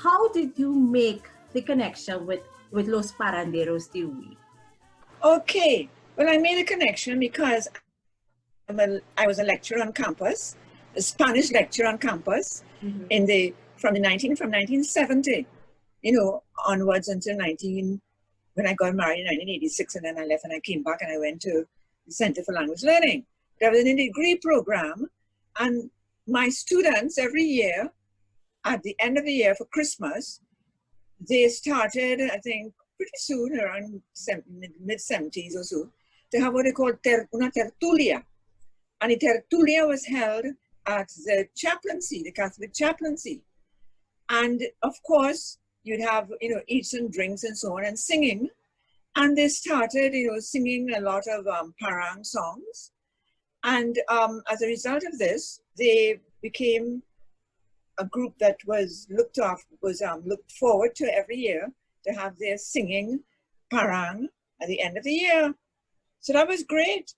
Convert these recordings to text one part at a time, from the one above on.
how did you make the connection with Los Parranderos de UWI? Okay, well, I made a connection because I was a lecturer on campus, a Spanish lecturer on campus, mm-hmm. from 1970, onwards until when I got married in 1986, and then I left and I came back and I went to the Center for Language Learning. There was a degree program, and my students every year, at the end of the year for Christmas, they started, I think, pretty soon, around mid-70s or so, to have what they call una tertulia. And the tertulia was held at the chaplaincy, the Catholic chaplaincy. And of course, you'd have, eats and drinks and so on, and singing. And they started, singing a lot of parang songs. And as a result of this, they became a group that was looked forward to every year to have their singing parang at the end of the year. So that was great.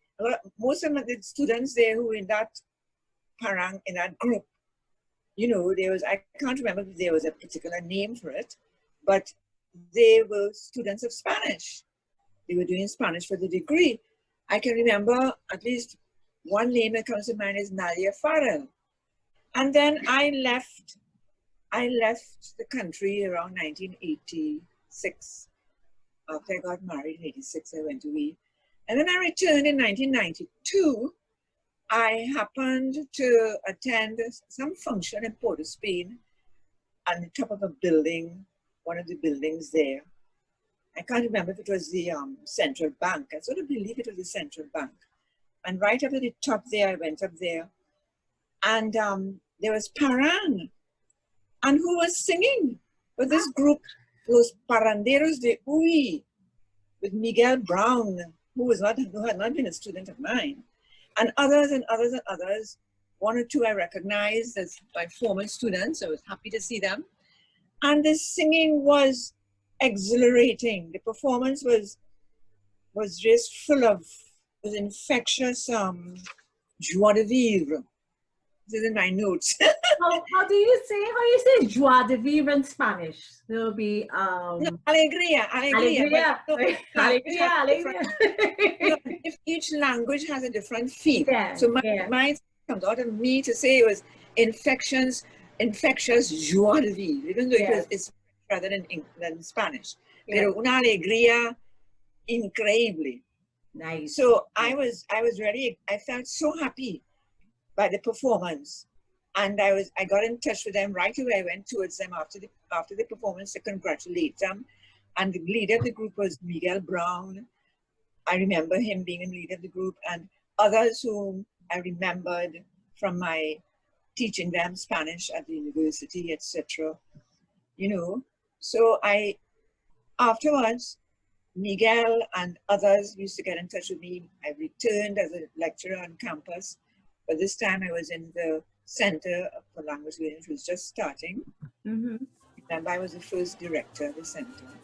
Most of the students there who were in that parang, in that group, I can't remember if there was a particular name for it, but they were students of Spanish. They were doing Spanish for the degree. I can remember at least one name that comes to mind is Nadia Farrell. And then I left the country around 1986. After I got married in 86, I went to UWI. And then I returned in 1992. I happened to attend some function in Port of Spain on the top of a building, one of the buildings there. I can't remember if it was the Central Bank. I sort of believe it was the Central Bank. And right up at the top there, I went up there. And there was parang. And who was singing? With this group, Los Parranderos de UWI, with Miguel Brown, who had not been a student of mine. And others and others and others. One or two I recognized as my former students. I was happy to see them. And the singing was exhilarating. The performance was just full of, was infectious joie de vivre. This is in my notes. How do you say joie de vivre in Spanish? There'll be alegría. Alegría. If each language has a different feel. Yeah, so mine comes out of me to say it was infectious joie de vivre, even though it's rather than Spanish. Pero una alegría increíble. Nice. So I felt so happy by the performance, and I got in touch with them right away. I went towards them after the performance to congratulate them, and the leader of the group was Miguel Brown. I remember him being the leader of the group, and others whom I remembered from my teaching them Spanish at the university, etc. So afterwards, Miguel and others used to get in touch with me. I returned as a lecturer on campus. But this time I was in the Center for Language Learning, which was just starting. Mm-hmm. And I was the first director of the center.